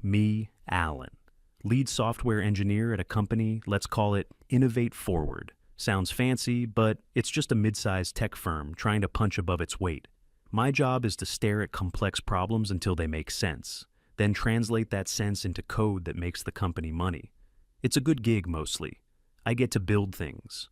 me, Alan. Lead software engineer at a company, let's call it Innovate Forward. Sounds fancy, but it's just a mid-sized tech firm trying to punch above its weight. My job is to stare at complex problems until they make sense, then translate that sense into code that makes the company money. It's a good gig mostly. I get to build things.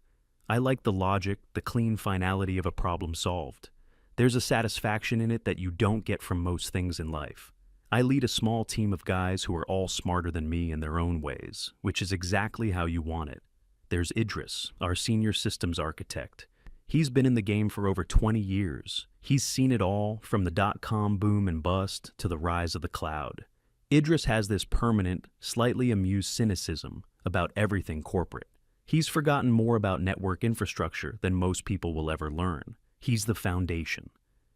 I like the logic, the clean finality of a problem solved. There's a satisfaction in it that you don't get from most things in life. I lead a small team of guys who are all smarter than me in their own ways, which is exactly how you want it. There's Idris, our senior systems architect. He's been in the game for over 20 years. He's seen it all, from the dot-com boom and bust to the rise of the cloud. Idris has this permanent, slightly amused cynicism about everything corporate. He's forgotten more about network infrastructure than most people will ever learn. He's the foundation.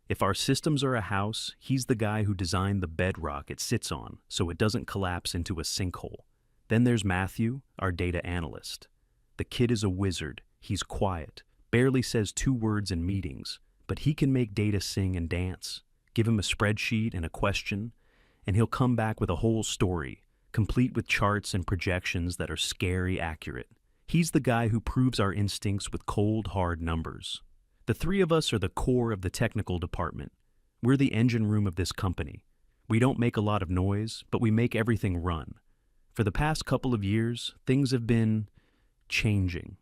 If our systems are a house, he's the guy who designed the bedrock it sits on so it doesn't collapse into a sinkhole. Then there's Matthew, our data analyst. The kid is a wizard. He's quiet, barely says 2 words in meetings, but he can make data sing and dance. Give him a spreadsheet and a question, and he'll come back with a whole story, complete with charts and projections that are scary accurate. He's the guy who proves our instincts with cold, hard numbers. The 3 of us are the core of the technical department. We're the engine room of this company. We don't make a lot of noise, but we make everything run. For the past couple of years, things have been changing.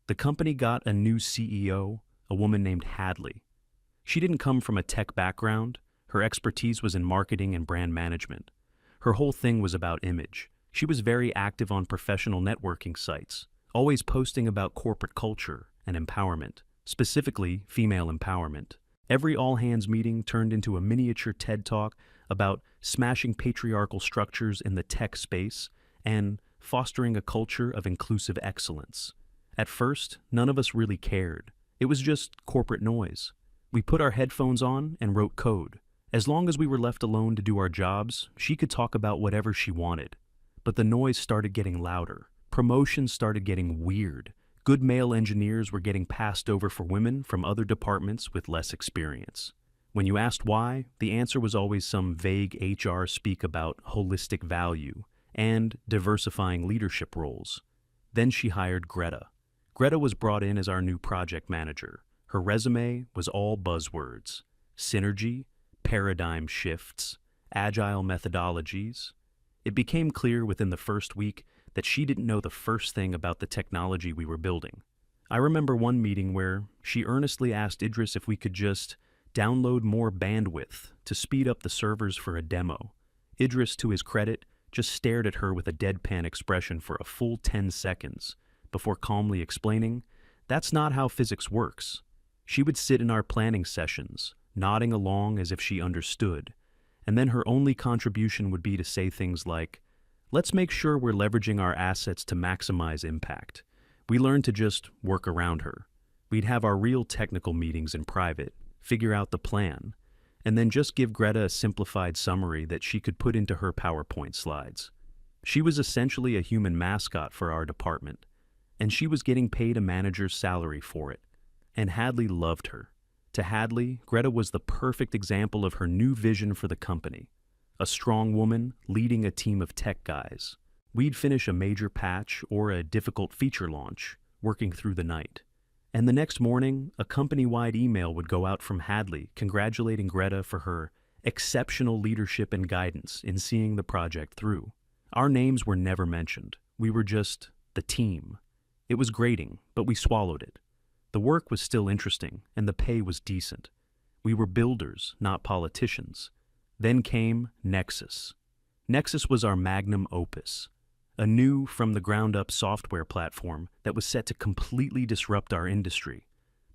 The company got a new CEO, a woman named Hadley. She didn't come from a tech background. Her expertise was in marketing and brand management. Her whole thing was about image. She was very active on professional networking sites, always posting about corporate culture and empowerment. Specifically, female empowerment. Every all-hands meeting turned into a miniature TED Talk about smashing patriarchal structures in the tech space and fostering a culture of inclusive excellence. At first, none of us really cared. It was just corporate noise. We put our headphones on and wrote code. As long as we were left alone to do our jobs, she could talk about whatever she wanted. But the noise started getting louder. Promotions started getting weird. Good male engineers were getting passed over for women from other departments with less experience. When you asked why, the answer was always some vague HR speak about holistic value and diversifying leadership roles. Then she hired Greta. Greta was brought in as our new project manager. Her resume was all buzzwords: synergy, paradigm shifts, agile methodologies. It became clear within the first week that she didn't know the first thing about the technology we were building. I remember one meeting where she earnestly asked Idris if we could just download more bandwidth to speed up the servers for a demo. Idris, to his credit, just stared at her with a deadpan expression for a full 10 seconds before calmly explaining, "That's not how physics works." She would sit in our planning sessions, nodding along as if she understood, and then her only contribution would be to say things like, "Let's make sure we're leveraging our assets to maximize impact." We learned to just work around her. We'd have our real technical meetings in private, figure out the plan, and then just give Greta a simplified summary that she could put into her PowerPoint slides. She was essentially a human mascot for our department, and she was getting paid a manager's salary for it. And Hadley loved her. To Hadley, Greta was the perfect example of her new vision for the company. A strong woman leading a team of tech guys. We'd finish a major patch or a difficult feature launch, working through the night. And the next morning, a company-wide email would go out from Hadley congratulating Greta for her exceptional leadership and guidance in seeing the project through. Our names were never mentioned. We were just the team. It was grating, but we swallowed it. The work was still interesting, and the pay was decent. We were builders, not politicians. Then came Nexus. Nexus was our magnum opus, a new, from-the-ground-up software platform that was set to completely disrupt our industry.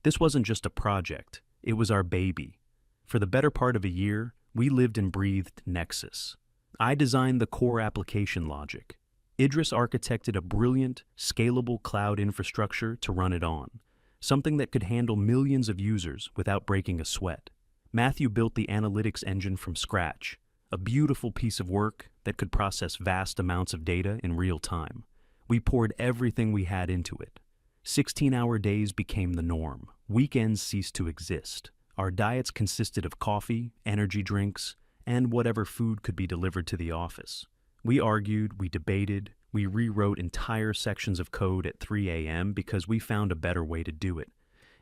This wasn't just a project, it was our baby. For the better part of a year, we lived and breathed Nexus. I designed the core application logic. Idris architected a brilliant, scalable cloud infrastructure to run it on, something that could handle millions of users without breaking a sweat. Matthew built the analytics engine from scratch, a beautiful piece of work that could process vast amounts of data in real time. We poured everything we had into it. 16-hour days became the norm. Weekends ceased to exist. Our diets consisted of coffee, energy drinks, and whatever food could be delivered to the office. We argued, we debated, we rewrote entire sections of code at 3 a.m. because we found a better way to do it.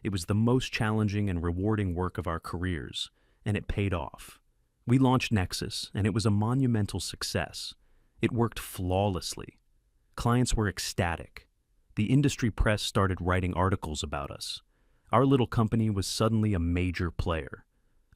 It was the most challenging and rewarding work of our careers, and it paid off. We launched Nexus, and it was a monumental success. It worked flawlessly. Clients were ecstatic. The industry press started writing articles about us. Our little company was suddenly a major player.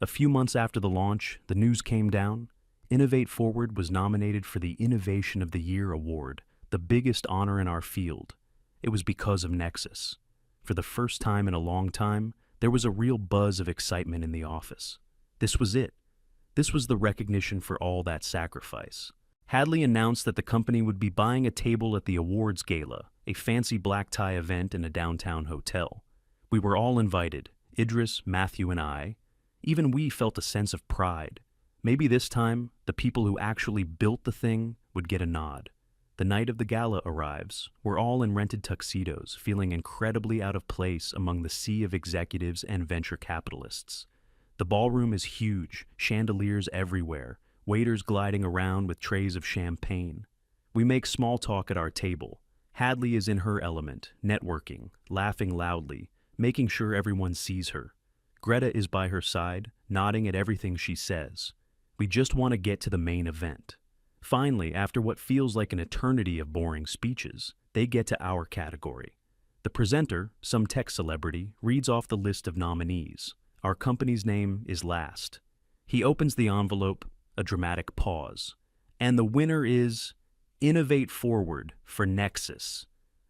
A few months after the launch, the news came down. Innovate Forward was nominated for the Innovation of the Year award, the biggest honor in our field. It was because of Nexus. For the first time in a long time, there was a real buzz of excitement in the office. This was it. This was the recognition for all that sacrifice. Hadley announced that the company would be buying a table at the awards gala, a fancy black tie event in a downtown hotel. We were all invited, Idris, Matthew, and I. Even we felt a sense of pride. Maybe this time, the people who actually built the thing would get a nod. The night of the gala arrives. We're all in rented tuxedos, feeling incredibly out of place among the sea of executives and venture capitalists. The ballroom is huge, chandeliers everywhere, waiters gliding around with trays of champagne. We make small talk at our table. Hadley is in her element, networking, laughing loudly, making sure everyone sees her. Greta is by her side, nodding at everything she says. We just want to get to the main event. Finally, after what feels like an eternity of boring speeches, they get to our category. The presenter, some tech celebrity, reads off the list of nominees. Our company's name is last. He opens the envelope, a dramatic pause. And the winner is Innovate Forward for Nexus.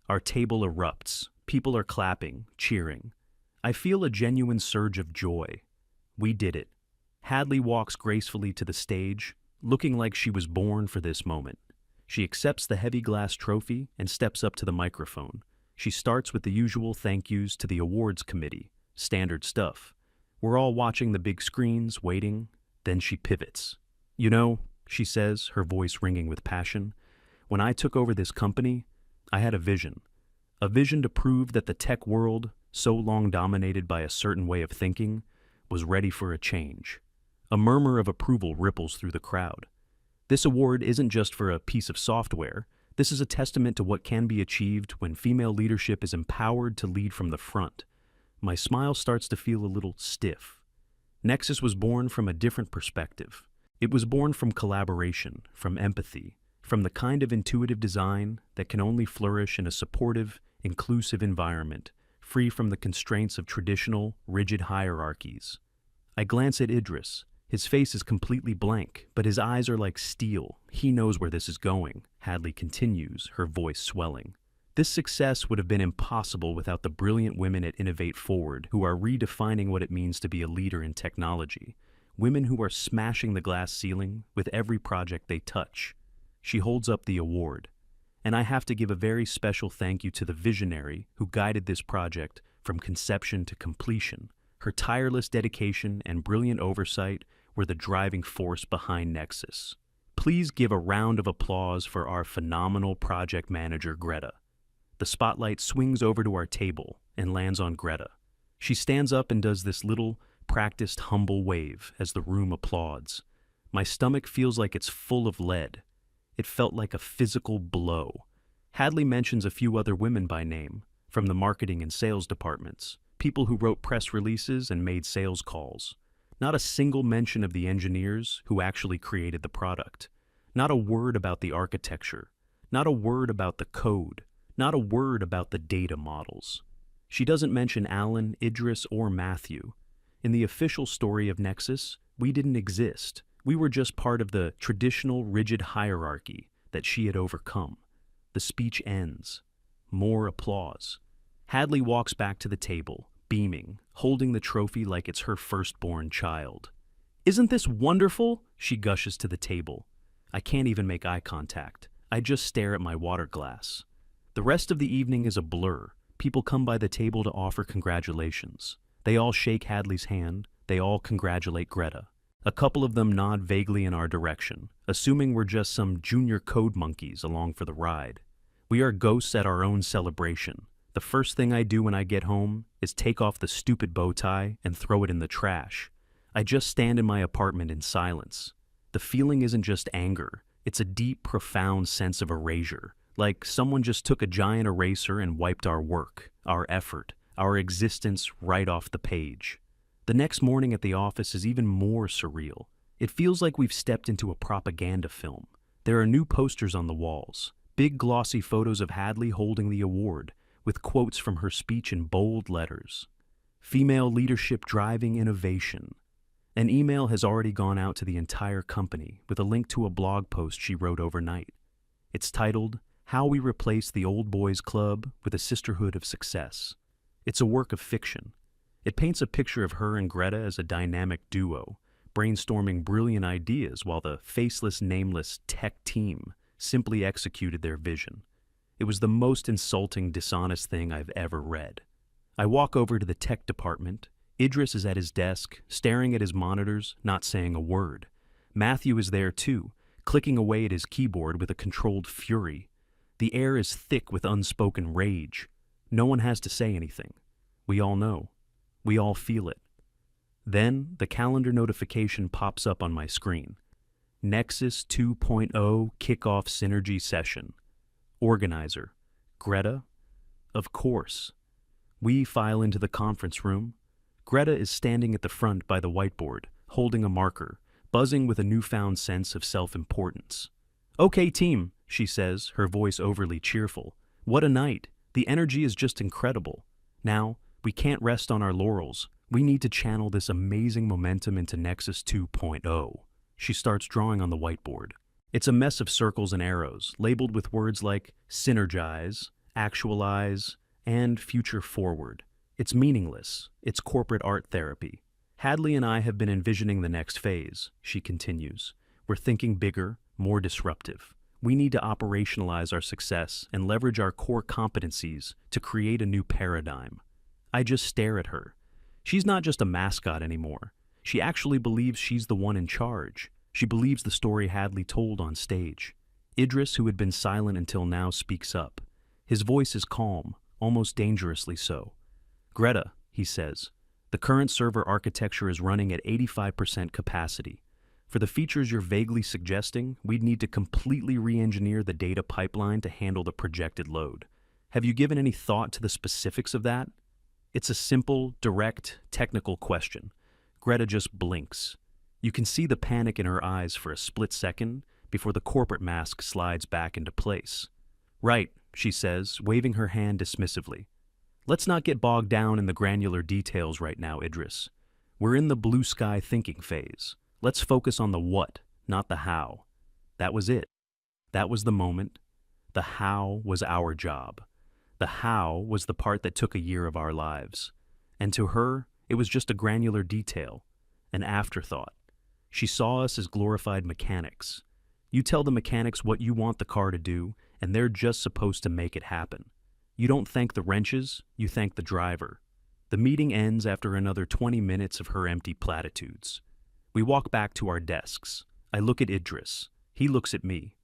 Our table erupts. People are clapping, cheering. I feel a genuine surge of joy. We did it. Hadley walks gracefully to the stage, looking like she was born for this moment. She accepts the heavy glass trophy and steps up to the microphone. She starts with the usual thank yous to the awards committee. Standard stuff. We're all watching the big screens, waiting. Then she pivots. You know, she says, her voice ringing with passion, when I took over this company, I had a vision. A vision to prove that the tech world, so long dominated by a certain way of thinking, was ready for a change. A murmur of approval ripples through the crowd. This award isn't just for a piece of software. This is a testament to what can be achieved when female leadership is empowered to lead from the front. My smile starts to feel a little stiff. Nexus was born from a different perspective. It was born from collaboration, from empathy, from the kind of intuitive design that can only flourish in a supportive, inclusive environment, free from the constraints of traditional, rigid hierarchies. I glance at Idris. His face is completely blank, but his eyes are like steel. He knows where this is going, Hadley continues, her voice swelling. This success would have been impossible without the brilliant women at Innovate Forward who are redefining what it means to be a leader in technology. Women who are smashing the glass ceiling with every project they touch. She holds up the award. And I have to give a very special thank you to the visionary who guided this project from conception to completion. Her tireless dedication and brilliant oversight were the driving force behind Nexus. Please give a round of applause for our phenomenal project manager, Greta. The spotlight swings over to our table and lands on Greta. She stands up and does this little, practiced, humble wave as the room applauds. My stomach feels like it's full of lead. It felt like a physical blow. Hadley mentions a few other women by name, from the marketing and sales departments, people who wrote press releases and made sales calls. Not a single mention of the engineers who actually created the product. Not a word about the architecture. Not a word about the code. Not a word about the data models. She doesn't mention Alan, Idris, or Matthew. In the official story of Nexus, we didn't exist. We were just part of the traditional rigid hierarchy that she had overcome. The speech ends. More applause. Hadley walks back to the table, beaming, holding the trophy like it's her firstborn child. "Isn't this wonderful?" she gushes to the table. I can't even make eye contact. I just stare at my water glass. The rest of the evening is a blur. People come by the table to offer congratulations. They all shake Hadley's hand. They all congratulate Greta. A couple of them nod vaguely in our direction, assuming we're just some junior code monkeys along for the ride. We are ghosts at our own celebration. The first thing I do when I get home is take off the stupid bow tie and throw it in the trash. I just stand in my apartment in silence. The feeling isn't just anger, it's a deep, profound sense of erasure, like someone just took a giant eraser and wiped our work, our effort, our existence right off the page. The next morning at the office is even more surreal. It feels like we've stepped into a propaganda film. There are new posters on the walls, big glossy photos of Hadley holding the award, with quotes from her speech in bold letters. Female leadership driving innovation. An email has already gone out to the entire company with a link to a blog post she wrote overnight. It's titled, "How We Replace the Old Boys Club with a Sisterhood of Success." It's a work of fiction. It paints a picture of her and Greta as a dynamic duo, brainstorming brilliant ideas while the faceless, nameless tech team simply executed their vision. It was the most insulting, dishonest thing I've ever read. I walk over to the tech department. Idris is at his desk, staring at his monitors, not saying a word. Matthew is there too, clicking away at his keyboard with a controlled fury. The air is thick with unspoken rage. No one has to say anything. We all know. We all feel it. Then the calendar notification pops up on my screen. Nexus 2.0 Kickoff Synergy Session. Organizer, Greta? Of course. We file into the conference room. Greta is standing at the front by the whiteboard, holding a marker, buzzing with a newfound sense of self-importance. "Okay, team," she says, her voice overly cheerful. "What a night. The energy is just incredible. Now, we can't rest on our laurels. We need to channel this amazing momentum into Nexus 2.0. She starts drawing on the whiteboard. It's a mess of circles and arrows, labeled with words like synergize, actualize, and future forward. It's meaningless. It's corporate art therapy. Hadley and I have been envisioning the next phase, she continues. We're thinking bigger, more disruptive. We need to operationalize our success and leverage our core competencies to create a new paradigm. I just stare at her. She's not just a mascot anymore. She actually believes she's the one in charge. She believes the story Hadley told on stage. Idris, who had been silent until now, speaks up. His voice is calm, almost dangerously so. "Greta," he says, "the current server architecture is running at 85% capacity. For the features you're vaguely suggesting, we'd need to completely re-engineer the data pipeline to handle the projected load. Have you given any thought to the specifics of that?" It's a simple, direct, technical question. Greta just blinks. You can see the panic in her eyes for a split second before the corporate mask slides back into place. "Right," she says, waving her hand dismissively. "Let's not get bogged down in the granular details right now, Idris. We're in the blue sky thinking phase. Let's focus on the what, not the how." That was it. That was the moment. The how was our job. The how was the part that took a year of our lives. And to her, it was just a granular detail, an afterthought. She saw us as glorified mechanics. You tell the mechanics what you want the car to do, and they're just supposed to make it happen. You don't thank the wrenches, you thank the driver. The meeting ends after another 20 minutes of her empty platitudes. We walk back to our desks. I look at Idris. He looks at me.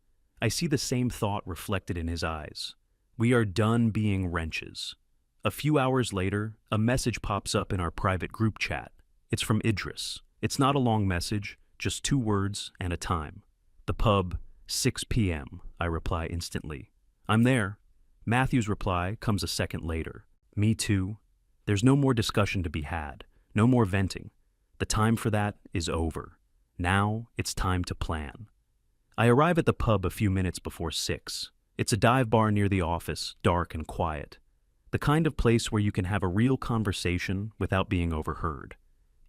I see the same thought reflected in his eyes. We are done being wrenches. A few hours later, a message pops up in our private group chat. It's from Idris. It's not a long message, just 2 words and a time. The pub, 6 p.m., I reply instantly. "I'm there." Matthew's reply comes a second later. "Me too." There's no more discussion to be had, no more venting. The time for that is over. Now it's time to plan. I arrive at the pub a few minutes before 6. It's a dive bar near the office, dark and quiet. The kind of place where you can have a real conversation without being overheard.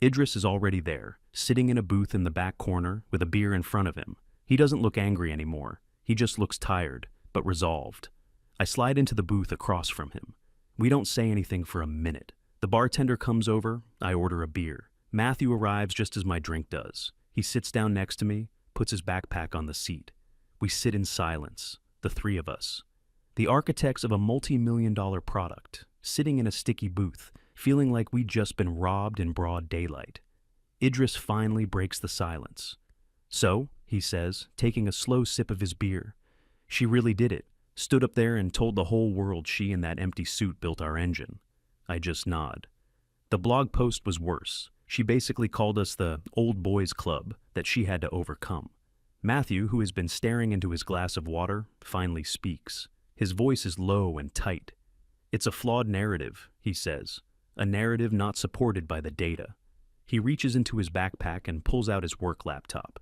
Idris is already there, sitting in a booth in the back corner with a beer in front of him. He doesn't look angry anymore. He just looks tired, but resolved. I slide into the booth across from him. We don't say anything for a minute. The bartender comes over. I order a beer. Matthew arrives just as my drink does. He sits down next to me, puts his backpack on the seat. We sit in silence, the 3 of us. The architects of a multi-million-dollar product, sitting in a sticky booth, feeling like we'd just been robbed in broad daylight. Idris finally breaks the silence. "So," he says, taking a slow sip of his beer, "she really did it. Stood up there and told the whole world she and that empty suit built our engine." I just nod. The blog post was worse. She basically called us the old boys club that she had to overcome. Matthew, who has been staring into his glass of water, finally speaks. His voice is low and tight. "It's a flawed narrative," he says, "a narrative not supported by the data." He reaches into his backpack and pulls out his work laptop.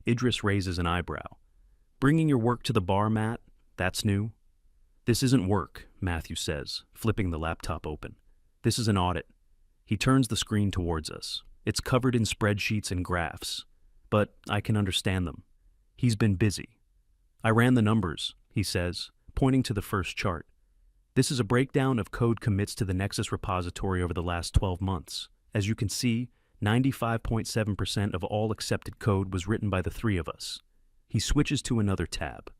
Idris raises an eyebrow. "Bringing your work to the bar, Matt? That's new?" "This isn't work," Matthew says, flipping the laptop open. "This is an audit." He turns the screen towards us. It's covered in spreadsheets and graphs, but I can understand them. He's been busy. "I ran the numbers," he says, pointing to the first chart. "This is a breakdown of code commits to the Nexus repository over the last 12 months. As you can see, 95.7% of all accepted code was written by the three of us." He switches to another tab.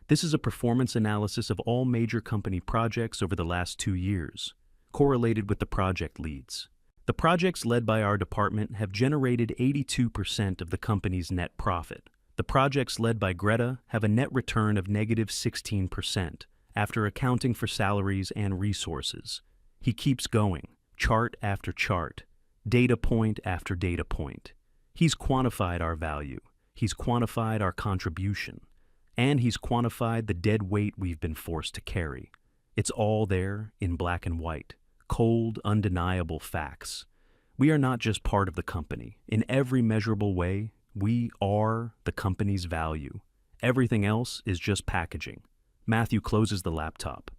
"This is a performance analysis of all major company projects over the last 2 years, correlated with the project leads. The projects led by our department have generated 82% of the company's net profit. The projects led by Greta have a net return of negative 16% after accounting for salaries and resources." He keeps going, chart after chart, data point after data point. He's quantified our value. He's quantified our contribution. And he's quantified the dead weight we've been forced to carry. It's all there in black and white, cold, undeniable facts. We are not just part of the company. In every measurable way, we are the company's value. Everything else is just packaging. Matthew closes the laptop.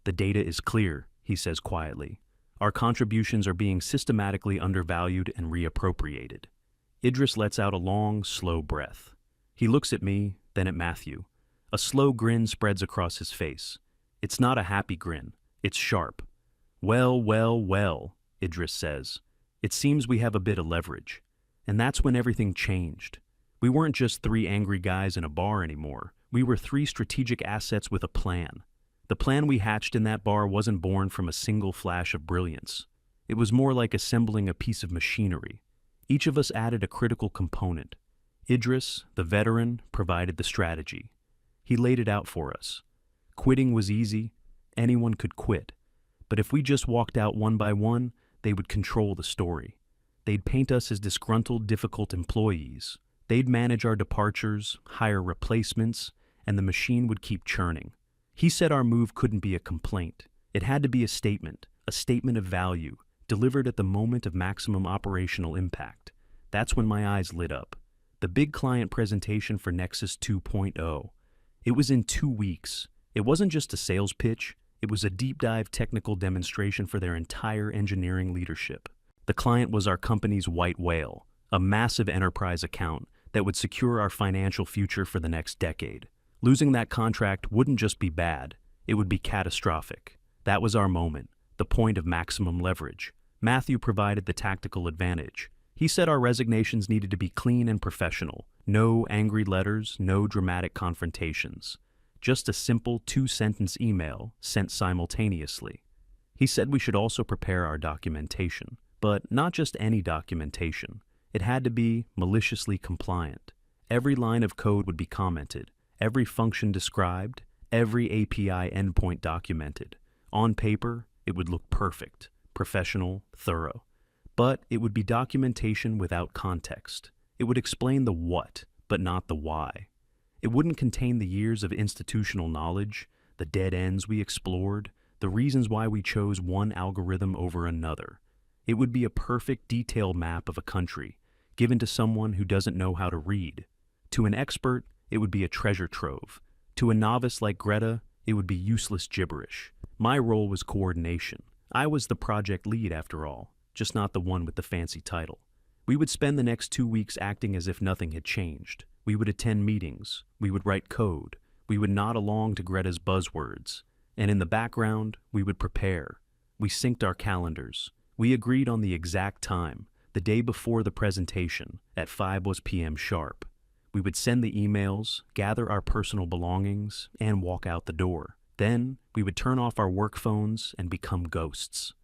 "The data is clear," he says quietly. "Our contributions are being systematically undervalued and reappropriated." Idris lets out a long, slow breath. He looks at me, then at Matthew. A slow grin spreads across his face. It's not a happy grin. It's sharp. "Well, well, well," Idris says. "It seems we have a bit of leverage." And that's when everything changed. We weren't just 3 angry guys in a bar anymore. We were 3 strategic assets with a plan. The plan we hatched in that bar wasn't born from a single flash of brilliance. It was more like assembling a piece of machinery. Each of us added a critical component. Idris, the veteran, provided the strategy. He laid it out for us. Quitting was easy. Anyone could quit. But if we just walked out one by one, they would control the story. They'd paint us as disgruntled, difficult employees. They'd manage our departures, hire replacements, and the machine would keep churning. He said our move couldn't be a complaint. It had to be a statement of value, delivered at the moment of maximum operational impact. That's when my eyes lit up. The big client presentation for Nexus 2.0. It was in 2 weeks. It wasn't just a sales pitch. It was a deep dive technical demonstration for their entire engineering leadership. The client was our company's white whale, a massive enterprise account that would secure our financial future for the next decade. Losing that contract wouldn't just be bad, it would be catastrophic. That was our moment, the point of maximum leverage. Matthew provided the tactical advantage. He said our resignations needed to be clean and professional. No angry letters, no dramatic confrontations. Just a simple 2-sentence email sent simultaneously. He said we should also prepare our documentation, but not just any documentation. It had to be maliciously compliant. Every line of code would be commented, every function described, every API endpoint documented. On paper, it would look perfect, professional, thorough. But it would be documentation without context. It would explain the what, but not the why. It wouldn't contain the years of institutional knowledge, the dead ends we explored, the reasons why we chose one algorithm over another. It would be a perfect detailed map of a country, given to someone who doesn't know how to read. To an expert, it would be a treasure trove. To a novice like Greta, it would be useless gibberish. My role was coordination. I was the project lead after all, just not the one with the fancy title. We would spend the next 2 weeks acting as if nothing had changed. We would attend meetings. We would write code. We would nod along to Greta's buzzwords. And in the background, we would prepare. We synced our calendars. We agreed on the exact time, the day before the presentation, at 5 p.m. sharp. We would send the emails, gather our personal belongings, and walk out the door. Then, we would turn off our work phones and become ghosts.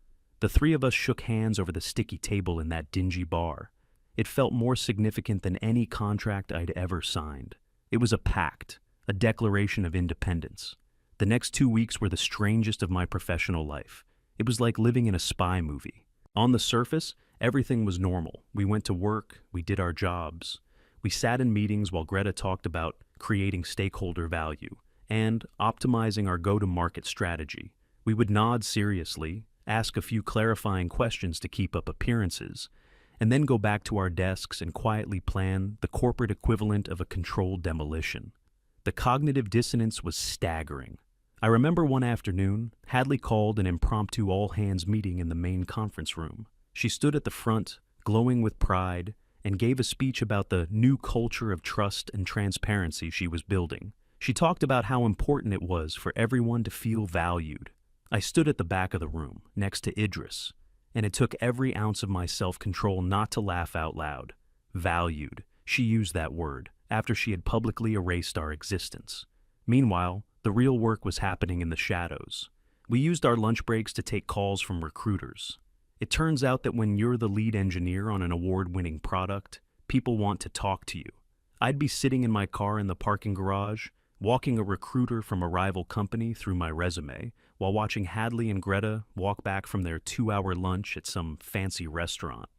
The 3 of us shook hands over the sticky table in that dingy bar. It felt more significant than any contract I'd ever signed. It was a pact, a declaration of independence. The next 2 weeks were the strangest of my professional life. It was like living in a spy movie. On the surface, Everything was normal. We went to work, we did our jobs. We sat in meetings while Greta talked about creating stakeholder value and optimizing our go-to-market strategy. We would nod seriously, ask a few clarifying questions to keep up appearances, and then go back to our desks and quietly plan the corporate equivalent of a controlled demolition. The cognitive dissonance was staggering. I remember one afternoon, Hadley called an impromptu all-hands meeting in the main conference room. She stood at the front, glowing with pride, and gave a speech about the new culture of trust and transparency she was building. She talked about how important it was for everyone to feel valued. I stood at the back of the room, next to Idris, and it took every ounce of my self-control not to laugh out loud. Valued. She used that word, after she had publicly erased our existence. Meanwhile, the real work was happening in the shadows. We used our lunch breaks to take calls from recruiters. It turns out that when you're the lead engineer on an award-winning product, people want to talk to you. I'd be sitting in my car in the parking garage, walking a recruiter from a rival company through my resume, while watching Hadley and Greta walk back from their 2-hour lunch at some fancy restaurant.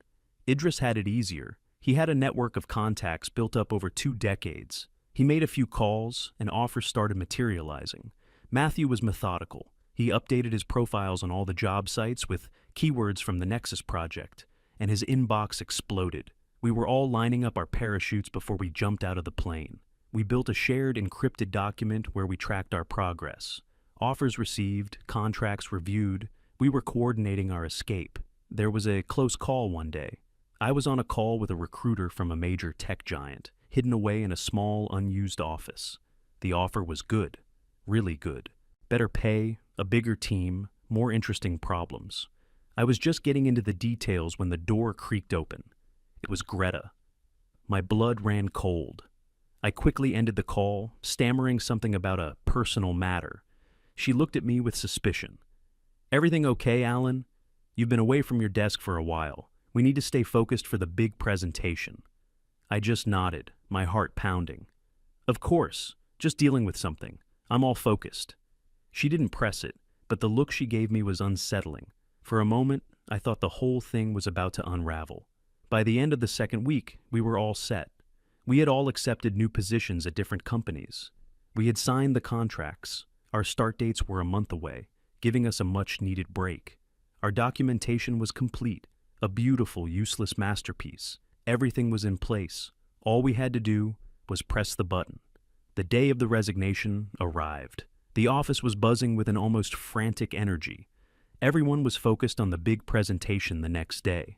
Idris had it easier. He had a network of contacts built up over 2 decades. He made a few calls, and offers started materializing. Matthew was methodical. He updated his profiles on all the job sites with keywords from the Nexus project, and his inbox exploded. We were all lining up our parachutes before we jumped out of the plane. We built a shared encrypted document where we tracked our progress. Offers received, contracts reviewed. We were coordinating our escape. There was a close call one day. I was on a call with a recruiter from a major tech giant, hidden away in a small, unused office. The offer was good, really good. Better pay, a bigger team, more interesting problems. I was just getting into the details when the door creaked open. It was Greta. My blood ran cold. I quickly ended the call, stammering something about a personal matter. She looked at me with suspicion. "Everything okay, Alan? You've been away from your desk for a while. We need to stay focused for the big presentation." I just nodded, my heart pounding. "Of course, just dealing with something. I'm all focused." She didn't press it, but the look she gave me was unsettling. For a moment, I thought the whole thing was about to unravel. By the end of the second week, we were all set. We had all accepted new positions at different companies. We had signed the contracts. Our start dates were a month away, giving us a much-needed break. Our documentation was complete, a beautiful, useless masterpiece. Everything was in place. All we had to do was press the button. The day of the resignation arrived. The office was buzzing with an almost frantic energy. Everyone was focused on the big presentation the next day.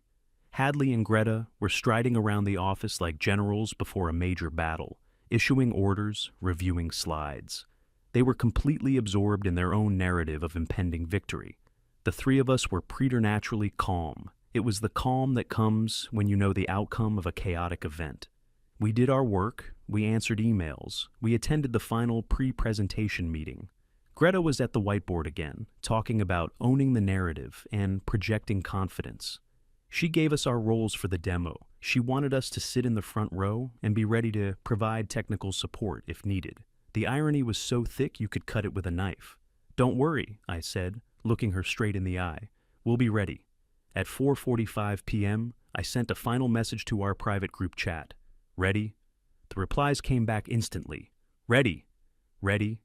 Hadley and Greta were striding around the office like generals before a major battle, issuing orders, reviewing slides. They were completely absorbed in their own narrative of impending victory. The 3 of us were preternaturally calm. It was the calm that comes when you know the outcome of a chaotic event. We did our work, we answered emails, we attended the final pre-presentation meeting. Greta was at the whiteboard again, talking about owning the narrative and projecting confidence. She gave us our roles for the demo. She wanted us to sit in the front row and be ready to provide technical support if needed. The irony was so thick you could cut it with a knife. "Don't worry," I said, looking her straight in the eye. "We'll be ready." At 4:45 p.m., I sent a final message to our private group chat. "Ready?" The replies came back instantly. "Ready." "Ready."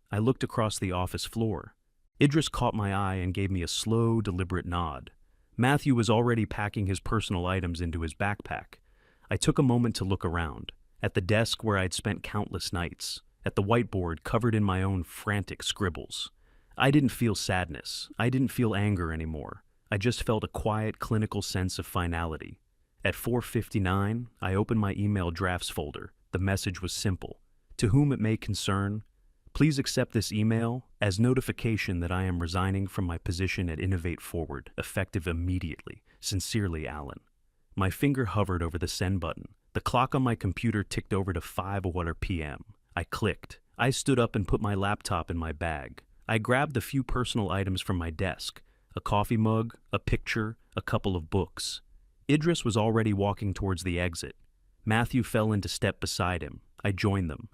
I looked across the office floor. Idris caught my eye and gave me a slow, deliberate nod. Matthew was already packing his personal items into his backpack. I took a moment to look around, at the desk where I'd spent countless nights, at the whiteboard covered in my own frantic scribbles. I didn't feel sadness. I didn't feel anger anymore. I just felt a quiet, clinical sense of finality. At 4:59, I opened my email drafts folder. The message was simple. "To whom it may concern, please accept this email as notification that I am resigning from my position at Innovate Forward, effective immediately. Sincerely, Alan." My finger hovered over the send button. The clock on my computer ticked over to 5:00 p.m. I clicked. I stood up and put my laptop in my bag. I grabbed a few personal items from my desk, a coffee mug, a picture, a couple of books. Idris was already walking towards the exit. Matthew fell into step beside him. I joined them.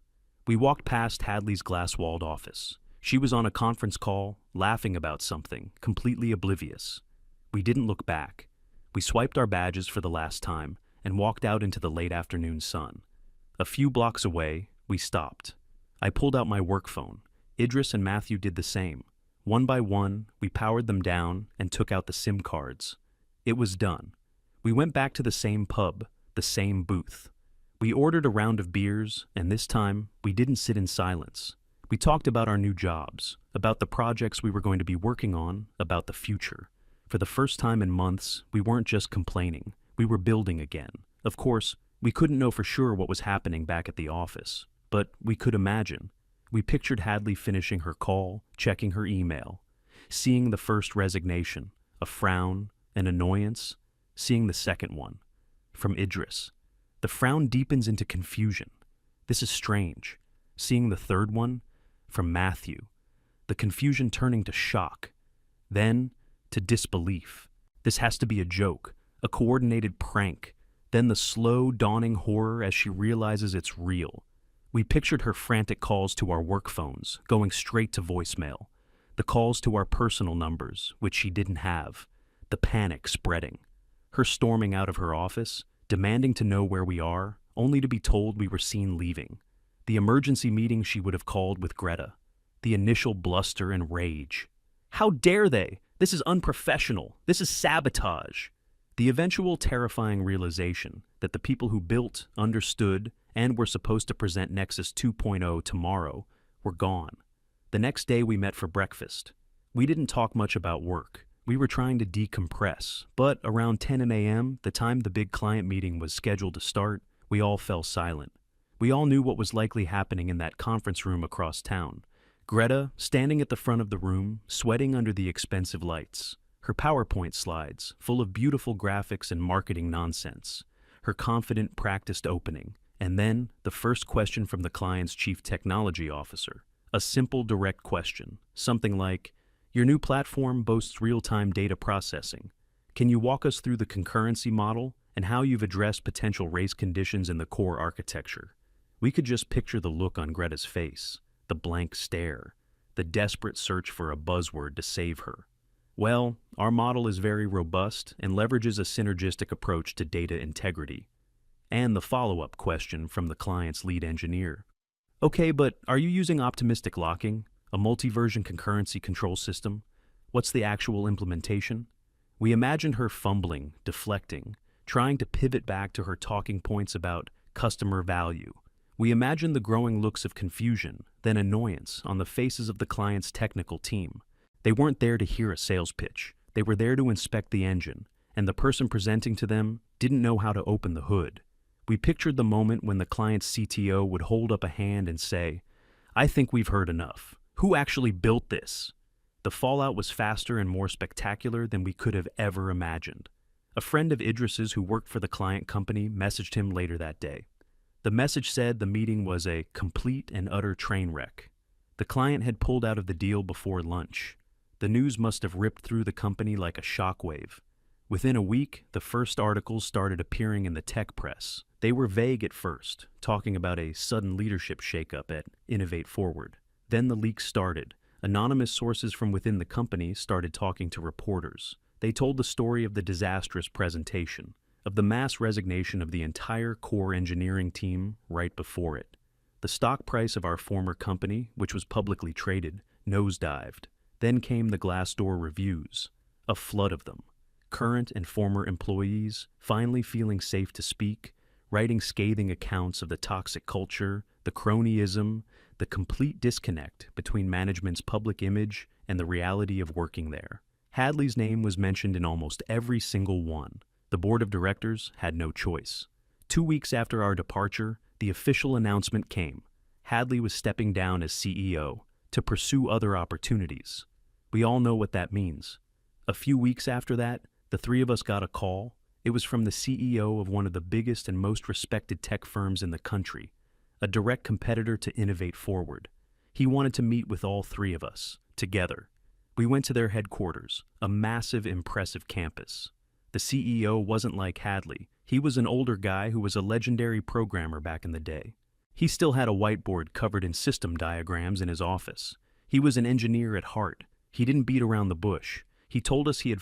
We walked past Hadley's glass-walled office. She was on a conference call, laughing about something, completely oblivious. We didn't look back. We swiped our badges for the last time and walked out into the late afternoon sun. A few blocks away, we stopped. I pulled out my work phone. Idris and Matthew did the same. One by one, we powered them down and took out the SIM cards. It was done. We went back to the same pub, the same booth. We ordered a round of beers, and this time, we didn't sit in silence. We talked about our new jobs, about the projects we were going to be working on, about the future. For the first time in months, we weren't just complaining. We were building again. Of course, we couldn't know for sure what was happening back at the office, but we could imagine. We pictured Hadley finishing her call, checking her email, seeing the first resignation, a frown, an annoyance, seeing the second one. From Idris. The frown deepens into confusion. This is strange. Seeing the third one, from Matthew. The confusion turning to shock. Then, to disbelief. This has to be a joke, a coordinated prank. Then the slow, dawning horror as she realizes it's real. We pictured her frantic calls to our work phones, going straight to voicemail. The calls to our personal numbers, which she didn't have. The panic spreading. Her storming out of her office, demanding to know where we are, only to be told we were seen leaving. The emergency meeting she would have called with Greta. The initial bluster and rage. How dare they? This is unprofessional. This is sabotage. The eventual terrifying realization that the people who built, understood, and were supposed to present Nexus 2.0 tomorrow were gone. The next day we met for breakfast. We didn't talk much about work. We were trying to decompress, but around 10 a.m., the time the big client meeting was scheduled to start, we all fell silent. We all knew what was likely happening in that conference room across town. Greta, standing at the front of the room, sweating under the expensive lights. Her PowerPoint slides, full of beautiful graphics and marketing nonsense. Her confident, practiced opening. And then, the first question from the client's chief technology officer. A simple, direct question. Something like, "Your new platform boasts real-time data processing. Can you walk us through the concurrency model and how you've addressed potential race conditions in the core architecture?" We could just picture the look on Greta's face, the blank stare, the desperate search for a buzzword to save her. Well, our model is very robust and leverages a synergistic approach to data integrity. And the follow-up question from the client's lead engineer. "Okay, but are you using optimistic locking, a multi-version concurrency control system? What's the actual implementation?" We imagined her fumbling, deflecting, trying to pivot back to her talking points about customer value. We imagined the growing looks of confusion, then annoyance on the faces of the client's technical team. They weren't there to hear a sales pitch. They were there to inspect the engine, and the person presenting to them didn't know how to open the hood. We pictured the moment when the client's CTO would hold up a hand and say, "I think we've heard enough. Who actually built this?" The fallout was faster and more spectacular than we could have ever imagined. A friend of Idris's who worked for the client company messaged him later that day. The message said the meeting was a complete and utter train wreck. The client had pulled out of the deal before lunch. The news must have ripped through the company like a shockwave. Within a week, the first articles started appearing in the tech press. They were vague at first, talking about a sudden leadership shakeup at Innovate Forward. Then the leaks started. Anonymous sources from within the company started talking to reporters. They told the story of the disastrous presentation, of the mass resignation of the entire core engineering team right before it. The stock price of our former company, which was publicly traded, nosedived. Then came the Glassdoor reviews, a flood of them. Current and former employees, finally feeling safe to speak, writing scathing accounts of the toxic culture, the cronyism, the complete disconnect between management's public image and the reality of working there. Hadley's name was mentioned in almost every single one. The board of directors had no choice. 2 weeks after our departure, the official announcement came. Hadley was stepping down as CEO to pursue other opportunities. We all know what that means. A few weeks after that, the three of us got a call. It was from the CEO of one of the biggest and most respected tech firms in the country, a direct competitor to Innovate Forward. He wanted to meet with all three of us, together. We went to their headquarters, a massive, impressive campus. The CEO wasn't like Hadley. He was an older guy who was a legendary programmer back in the day. He still had a whiteboard covered in system diagrams in his office. He was an engineer at heart. He didn't beat around the bush. He told us he had